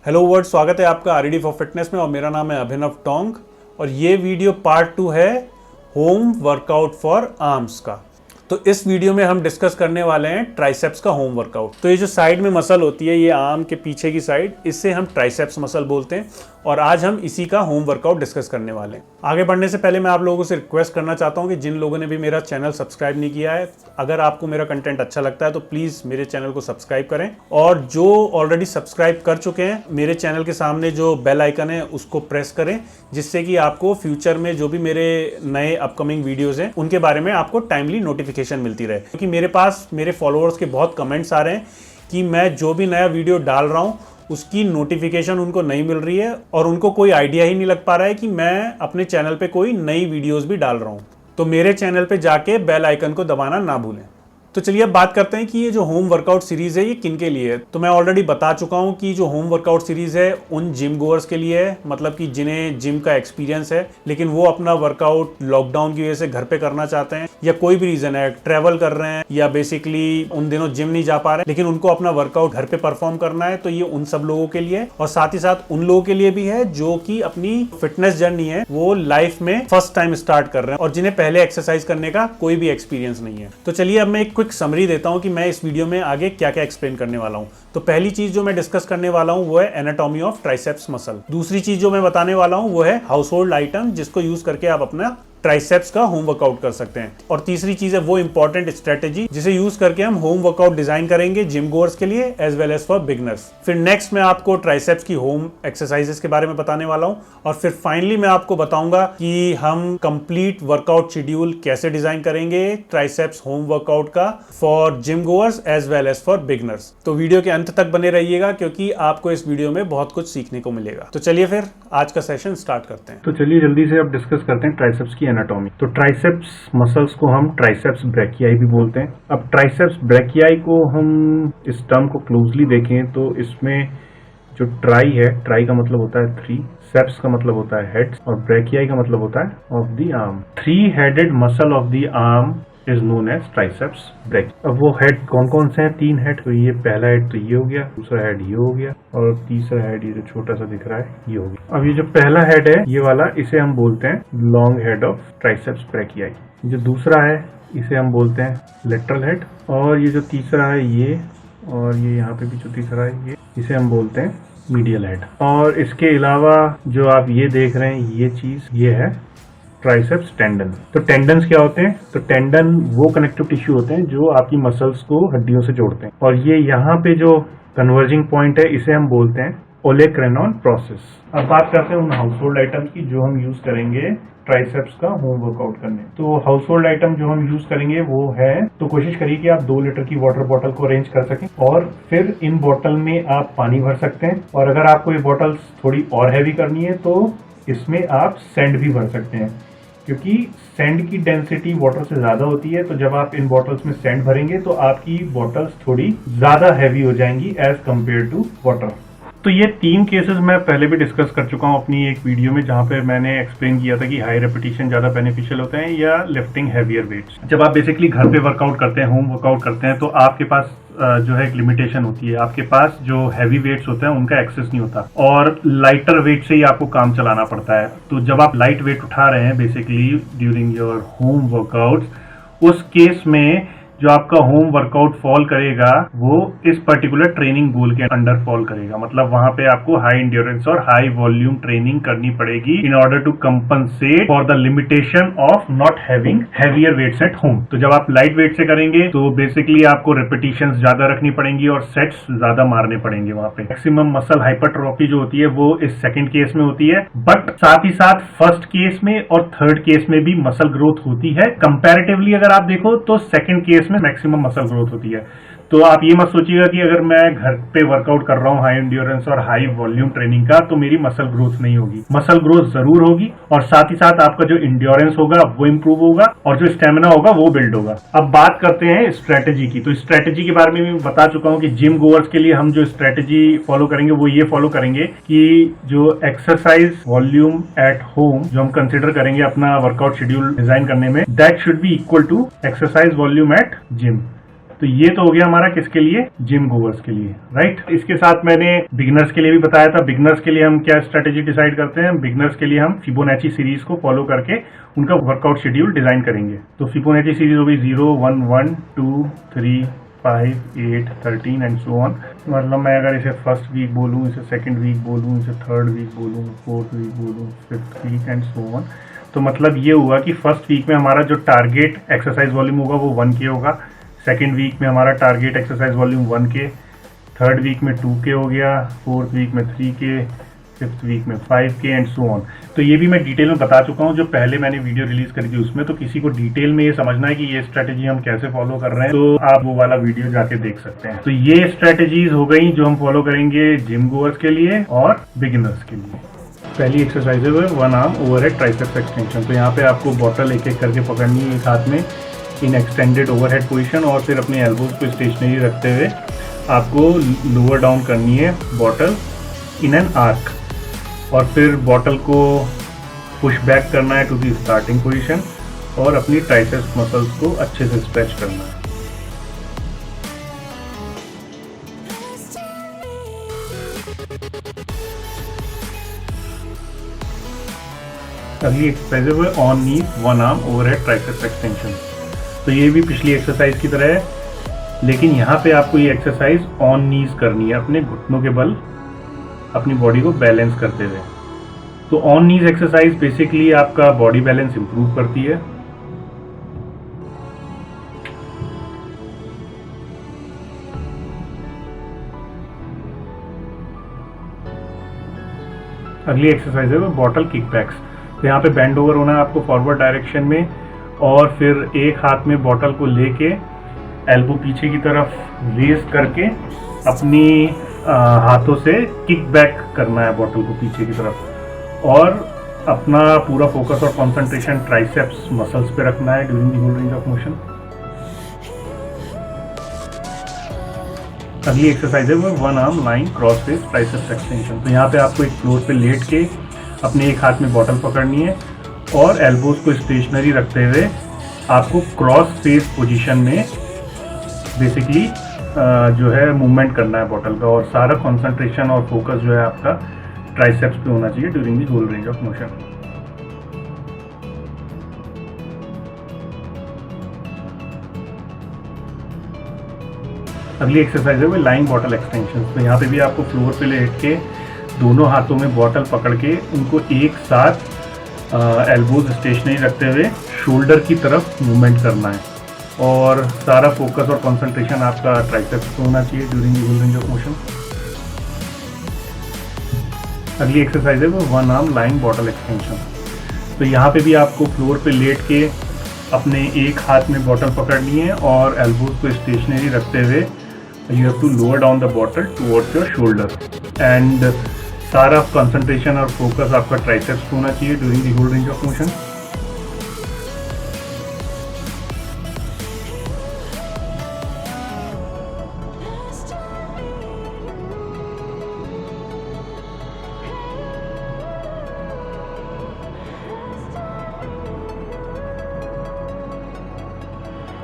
Hello word, स्वागत है आपका आरडी फॉर फिटनेस में और मेरा नाम है अभिनव टोंग और ये वीडियो पार्ट 2 है होम वर्कआउट फॉर आर्म्स का। तो इस वीडियो में हम डिस्कस करने वाले हैं ट्राइसेप्स का होम वर्कआउट। तो ये जो साइड में मसल होती है, ये आर्म के पीछे की साइड, इससे हम ट्राइसेप्स मसल बोलते हैं और आज हम इसी का होम वर्कआउट डिस्कस करने वाले हैं। आगे बढ़ने से पहले मैं आप लोगों से रिक्वेस्ट करना चाहता हूं कि जिन लोगों ने भी मेरा चैनल सब्सक्राइब नहीं किया है, अगर आपको मेरा कंटेंट अच्छा लगता है तो प्लीज़ मेरे चैनल को सब्सक्राइब करें और जो ऑलरेडी सब्सक्राइब कर चुके हैं मेरे चैनल के सामने जो बेल आइकन है उसको प्रेस करें, जिससे कि आपको फ्यूचर में जो भी मेरे नए अपकमिंग वीडियोज़ हैं उनके बारे में आपको टाइमली नोटिफिकेशन मिलती रहे। क्योंकि मेरे पास मेरे फॉलोअर्स के बहुत कमेंट्स आ रहे हैं कि मैं जो भी नया वीडियो डाल रहा हूँ उसकी नोटिफिकेशन उनको नहीं मिल रही है और उनको कोई आइडिया ही नहीं लग पा रहा है कि मैं अपने चैनल पे कोई नई वीडियोस भी डाल रहा हूँ। तो मेरे चैनल पे जाके बेल आइकन को दबाना ना भूलें। तो चलिए अब बात करते हैं कि ये जो होम वर्कआउट सीरीज है ये किन के लिए है। तो मैं ऑलरेडी बता चुका हूँ कि जो होम वर्कआउट सीरीज है उन जिम गोअर्स के लिए है, मतलब कि जिन्हें जिम का एक्सपीरियंस है लेकिन वो अपना वर्कआउट लॉकडाउन की वजह से घर पे करना चाहते हैं या कोई भी रीजन है, ट्रेवल कर रहे हैं या बेसिकली उन दिनों जिम नहीं जा पा रहे लेकिन उनको अपना वर्कआउट घर पे परफॉर्म करना है। तो ये उन सब लोगों के लिए और साथ ही साथ उन लोगों के लिए भी है जो कि अपनी फिटनेस जर्नी है वो लाइफ में फर्स्ट टाइम स्टार्ट कर रहे हैं और जिन्हें पहले एक्सरसाइज करने का कोई भी एक्सपीरियंस नहीं है। तो चलिए अब मैं एक क्विक समरी देता हूं कि मैं इस वीडियो में आगे क्या क्या एक्सप्लेन करने वाला हूं। तो पहली चीज जो मैं डिस्कस करने वाला हूं वो है एनाटॉमी ऑफ ट्राइसेप्स मसल। दूसरी चीज जो मैं बताने वाला हूं वो है हाउस होल्ड आइटम जिसको यूज करके आप अपना ट्राइसेप्स का होम वर्कआउट कर सकते हैं। और तीसरी चीज है वो इंपॉर्टेंट स्ट्रेटेजी जिसे यूज करके हम होम वर्कआउट डिजाइन करेंगे जिम गोअर्स के लिए as well as for beginners. फिर नेक्स्ट मैं आपको ट्राइसेप्स की होम एक्सरसाइजेस के बारे में बताने वाला हूं और फिर फाइनली मैं आपको बताऊंगा कि हम कंप्लीट वर्कआउट शेड्यूल कैसे डिजाइन करेंगे ट्राइसेप्स होम वर्कआउट का for gym goers as well as for beginners. तो वीडियो के अंत तक बने रहिएगा क्योंकि आपको इस वीडियो में बहुत कुछ सीखने को मिलेगा। तो चलिए फिर आज का सेशन स्टार्ट करते हैं। तो चलिए जल्दी से अब डिस्कस करते हैं ट्राइसेप्स की एनाटॉमी। तो ट्राइसेप्स मसल्स को हम ट्राइसेप्स ब्रैकियाई भी बोलते हैं। अब ट्राइसेप्स ब्रैकियाई को हम इस टर्म को क्लोजली देखें तो इसमें जो ट्राई है, ट्राई का मतलब होता है 3, सेप्स का मतलब होता है हेड और ब्रैकियाई का मतलब होता है of the arm. 3 headed muscle of the arm is known as triceps brachii. अब वो हेड कौन कौन से हैं? 3 हेड। तो ये पहला हेड तो ये हो गया, दूसरा हेड ये हो गया और तीसरा हेड ये जो छोटा सा दिख रहा है ये हो गया। अब ये जो पहला हेड है ये वाला, इसे हम बोलते हैं लॉन्ग हेड ऑफ ट्राइसेप्स ब्रैकियाई। जो दूसरा है इसे हम बोलते हैं लेटरल हेड और ये जो तीसरा है ये और ये यहाँ पे भी जो तीसरा है ये, इसे हम बोलते हैं मीडियल हेड। और इसके अलावा जो आप ये देख रहे हैं ये चीज ये है ट्राइसेप्स टेंडन। तो टेंडन्स क्या होते हैं? तो टेंडन वो कनेक्टिव टिश्यू होते हैं जो आपकी मसल्स को हड्डियों से जोड़ते हैं और ये यहाँ पे जो कन्वर्जिंग पॉइंट है इसे हम बोलते हैं ओलेक्रेनॉन प्रोसेस। अब बात करते हैं उन हाउस होल्ड आइटम की जो हम यूज करेंगे ट्राइसेप्स का होम वर्कआउट करने। तो हाउस होल्ड आइटम जो हम यूज करेंगे वो है, तो कोशिश करिए कि आप 2 लीटर की वाटर बॉटल को अरेंज कर सकें और फिर इन बॉटल में आप पानी भर सकते हैं और अगर आपको ये बॉटल थोड़ी और हैवी करनी है तो इसमें आप सैंड भी भर सकते हैं क्योंकि सैंड की डेंसिटी वाटर से ज्यादा होती है। तो जब आप इन बॉटल्स में सैंड भरेंगे तो आपकी बॉटल्स थोड़ी ज्यादा हैवी हो जाएंगी एज कंपेयर टू वाटर। तो ये 3 केसेस मैं पहले भी डिस्कस कर चुका हूँ अपनी एक वीडियो में जहाँ पे मैंने एक्सप्लेन किया था कि हाई रेपिटेशन ज्यादा बेनिफिशियल होते हैं या लिफ्टिंग हैवियर वेट्स। जब आप बेसिकली घर पे वर्कआउट करते हैं, होम वर्कआउट करते हैं, तो आपके पास जो है एक लिमिटेशन होती है। आपके पास जो हैवी वेट्स होते हैं उनका एक्सेस नहीं होता और लाइटर वेट से ही आपको काम चलाना पड़ता है। तो जब आप लाइट वेट उठा रहे हैं basically during your home workout, उस केस में जो आपका होम वर्कआउट फॉल करेगा वो इस पर्टिकुलर ट्रेनिंग गोल के अंडर फॉल करेगा। मतलब वहां पे आपको हाई एंड्योरेंस और हाई वॉल्यूम ट्रेनिंग करनी पड़ेगी in order to compensate for the limitation of not having heavier weights at home. तो जब आप लाइट वेट से करेंगे तो बेसिकली आपको रेपिटेशंस ज्यादा रखनी पड़ेंगी और सेट्स ज्यादा मारने पड़ेंगे। वहां पे मैक्सिमम मसल हाइपरट्रॉफी जो होती है वो इस सेकंड केस में होती है, बट साथ ही साथ फर्स्ट केस में और थर्ड केस में भी मसल ग्रोथ होती है। कंपैरेटिवली अगर आप देखो तो सेकंड केस में मैक्सिमम मसल ग्रोथ होती है। तो आप ये मत सोचिएगा कि अगर मैं घर पे वर्कआउट कर रहा हूँ हाई एंड्योरेंस और हाई वॉल्यूम ट्रेनिंग का तो मेरी मसल ग्रोथ नहीं होगी। मसल ग्रोथ जरूर होगी और साथ ही साथ आपका जो एंड्योरेंस होगा वो इंप्रूव होगा और जो स्टेमिना होगा वो बिल्ड होगा। अब बात करते हैं स्ट्रेटेजी की। तो स्ट्रेटेजी के बारे में भी बता चुका हूँ कि जिम गोअर्स के लिए हम जो स्ट्रेटेजी फॉलो करेंगे वो ये फॉलो करेंगे कि जो एक्सरसाइज वॉल्यूम एट होम जो हम कंसिडर करेंगे अपना वर्कआउट शेड्यूल डिजाइन करने में, that should be equal to exercise volume at gym. तो ये तो हो गया हमारा किसके लिए, जिम गोवर्स के लिए, राइट। इसके साथ मैंने बिगनर्स के लिए भी बताया था। बिगनर्स के लिए हम क्या स्ट्रेटेजी डिसाइड करते हैं, बिगनर्स के लिए हम फिबोनाची सीरीज को फॉलो करके उनका वर्कआउट शेड्यूल डिजाइन करेंगे। तो फिबोनाची सीरीज हो गई 0, 1, 1, 2, 3, 5, 8, 13 एंड सो ऑन। मतलब मैं अगर इसे फर्स्ट वीक बोलूँ, इसे सेकंड वीक बोलूँ, इसे थर्ड वीक बोलूँ, फोर्थ वीक बोलूँ, fifth week and so on. तो मतलब ये हुआ कि फर्स्ट वीक में हमारा जो टारगेट एक्सरसाइज वॉल्यूम होगा वो 1K होगा, सेकेंड वीक में हमारा target exercise volume 1K, third week में 2K हो गया, फोर्थ वीक में 3K, फिफ्थ वीक में 5K एंड सो ऑन। तो ये भी मैं डिटेल में बता चुका हूँ जो पहले मैंने वीडियो रिलीज करी थी उसमें। तो किसी को डिटेल में ये समझना है कि ये स्ट्रेटेजी हम कैसे फॉलो कर रहे हैं तो आप वो वाला वीडियो जाके देख सकते हैं। तो ये स्ट्रेटेजीज हो गई जो हम फॉलो करेंगे जिम गोअर्स के लिए और बिगिनर्स के लिए। पहली एक्सरसाइज है one arm overhead triceps extension. तो यहाँ पे आपको बॉटल एक एक करके पकड़नी है एक हाथ में इन एक्सटेंडेड ओवरहेड पोजीशन और फिर अपने एल्बोज को स्टेशनरी रखते हुए आपको लोअर डाउन करनी है बॉटल इन एन आर्क और फिर बॉटल को पुश बैक करना है टू दी स्टार्टिंग पोजीशन और अपनी ट्राइसेप्स मसल्स को अच्छे से स्ट्रेच करना है। अगली एक्सरसाइज है on knee one arm overhead triceps extension. तो ये भी पिछली एक्सरसाइज की तरह है लेकिन यहाँ पे आपको ये एक्सरसाइज ऑन नीज करनी है, अपने घुटनों के बल अपनी बॉडी को बैलेंस करते हुए। तो ऑन नीज एक्सरसाइज बेसिकली आपका बॉडी बैलेंस इंप्रूव करती है। अगली एक्सरसाइज है वो बॉटल किकबैक्स। तो यहाँ पे बेंड ओवर होना है आपको फॉरवर्ड डायरेक्शन में और फिर एक हाथ में बॉटल को लेके एल्बो पीछे की तरफ रेज करके अपनी हाथों से किक बैक करना है बॉटल को पीछे की तरफ और अपना पूरा फोकस और कंसंट्रेशन ट्राइसेप्स मसल्स पे रखना है during the whole range of motion. अगली एक्सरसाइज है वो one arm lying cross face triceps extension. तो यहाँ पे आपको एक फ्लोर पे लेट के अपने एक हाथ में बॉटल पकड़नी है और एल्बोज को स्टेशनरी रखते हुए आपको क्रॉस फेस पोजीशन में बेसिकली जो है मूवमेंट करना है बॉटल का और सारा कंसंट्रेशन और फोकस जो है आपका ट्राइसेप्स पे होना चाहिए during the whole range of motion. अगली एक्सरसाइज है वो लाइन बॉटल एक्सटेंशन। तो यहाँ पे भी आपको फ्लोर पे लेट के दोनों हाथों में बॉटल पकड़ के उनको एक साथ एल्बोज स्टेशनरी रखते हुए शोल्डर की तरफ मूवमेंट करना है और सारा फोकस और कंसंट्रेशन आपका ट्राइसेप्स पे होना चाहिए during the whole range of motion. अगली एक्सरसाइज है वो one arm lying bottle extension. तो यहाँ पे भी आपको फ्लोर पे लेट के अपने एक हाथ में बॉटल पकड़नी है और एल्बोज को स्टेशनरी रखते हुए you have to lower down the bottle towards your shoulder and सारा कंसंट्रेशन और फोकस आपका ट्राइसेप्स पे होना चाहिए during the whole range of motion.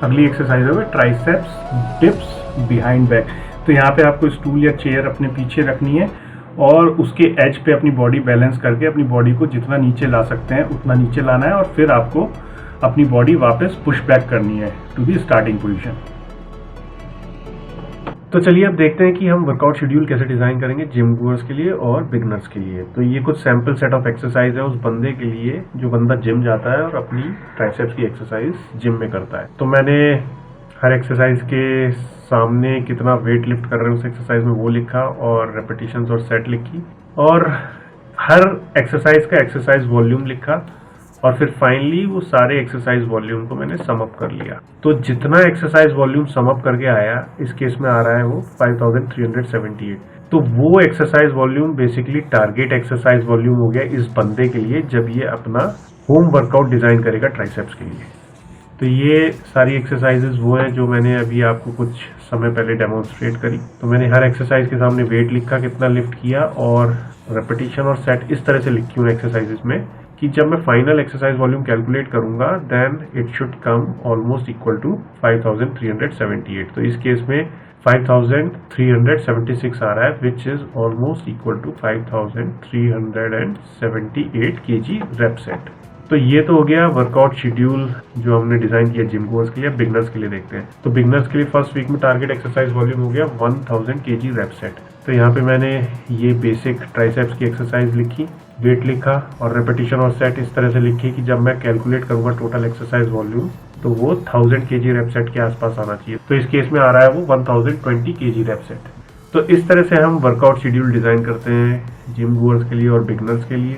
अगली एक्सरसाइज है वो ट्राइसेप्स डिप्स बिहाइंड बैक। तो यहाँ पे आपको स्टूल या चेयर अपने पीछे रखनी है और उसके एज पे अपनी बॉडी बैलेंस करके अपनी बॉडी को जितना नीचे ला सकते हैं उतना नीचे लाना है और फिर आपको अपनी बॉडी वापस पुश बैक करनी है टू दी स्टार्टिंग पोजीशन। तो चलिए अब देखते हैं कि हम वर्कआउट शेड्यूल कैसे डिजाइन करेंगे जिम गोअर्स के लिए और बिगनर्स के लिए। तो ये कुछ सैंपल सेट ऑफ एक्सरसाइज है उस बंदे के लिए जो बंदा जिम जाता है और अपनी ट्राइसेप्स की एक्सरसाइज जिम में करता है। तो मैंने हर एक्सरसाइज के सामने कितना वेट लिफ्ट कर रहे हैं उस एक्सरसाइज में वो लिखा और रेपिटेशंस और सेट लिखी और हर एक्सरसाइज का एक्सरसाइज वॉल्यूम लिखा और फिर फाइनली वो सारे एक्सरसाइज वॉल्यूम को मैंने सम अप कर लिया। तो जितना एक्सरसाइज वॉल्यूम सम अप करके आया इस केस में आ रहा है वो 5378। तो वो exercise volume basically target exercise volume हो गया इस बंदे के लिए जब ये अपना होम वर्कआउट डिजाइन करेगा ट्राइसेप्स के लिए। तो ये सारी एक्सरसाइजेज वो हैं जो मैंने अभी आपको कुछ समय पहले डेमोन्स्ट्रेट करी। तो मैंने हर एक्सरसाइज के सामने वेट लिखा कितना लिफ्ट किया और रेपिटेशन और सेट इस तरह से लिखी हूँ एक्सरसाइजेज में कि जब मैं फाइनल एक्सरसाइज वॉल्यूम कैलकुलेट करूंगा then it should come almost equal to 5378। तो इस केस में 5376 आ रहा है which is almost equal to 5378 kg rep set. तो ये तो हो गया वर्कआउट शेड्यूल जो हमने डिजाइन किया जिम गोअर्स के लिए। बिगनर्स के लिए देखते हैं। तो बिगनर्स के लिए फर्स्ट वीक में टारगेट एक्सरसाइज वॉल्यूम हो गया 1000 kg रेप सेट। तो यहाँ पे मैंने ये बेसिक ट्राइसेप्स की एक्सरसाइज लिखी, वेट लिखा और रेपिटेशन और सेट इस तरह से लिखी कि जब मैं कैलकुलेट करूंगा टोटल एक्सरसाइज वॉल्यूम तो वो 1000 kg रेप सेट के आसपास आना चाहिए। तो इस केस में आ रहा है वो 1020 kg रेप सेट। तो इस तरह से हम वर्कआउट शेड्यूल डिजाइन करते हैं जिम गोअर्स के लिए और बिगनर्स के लिए।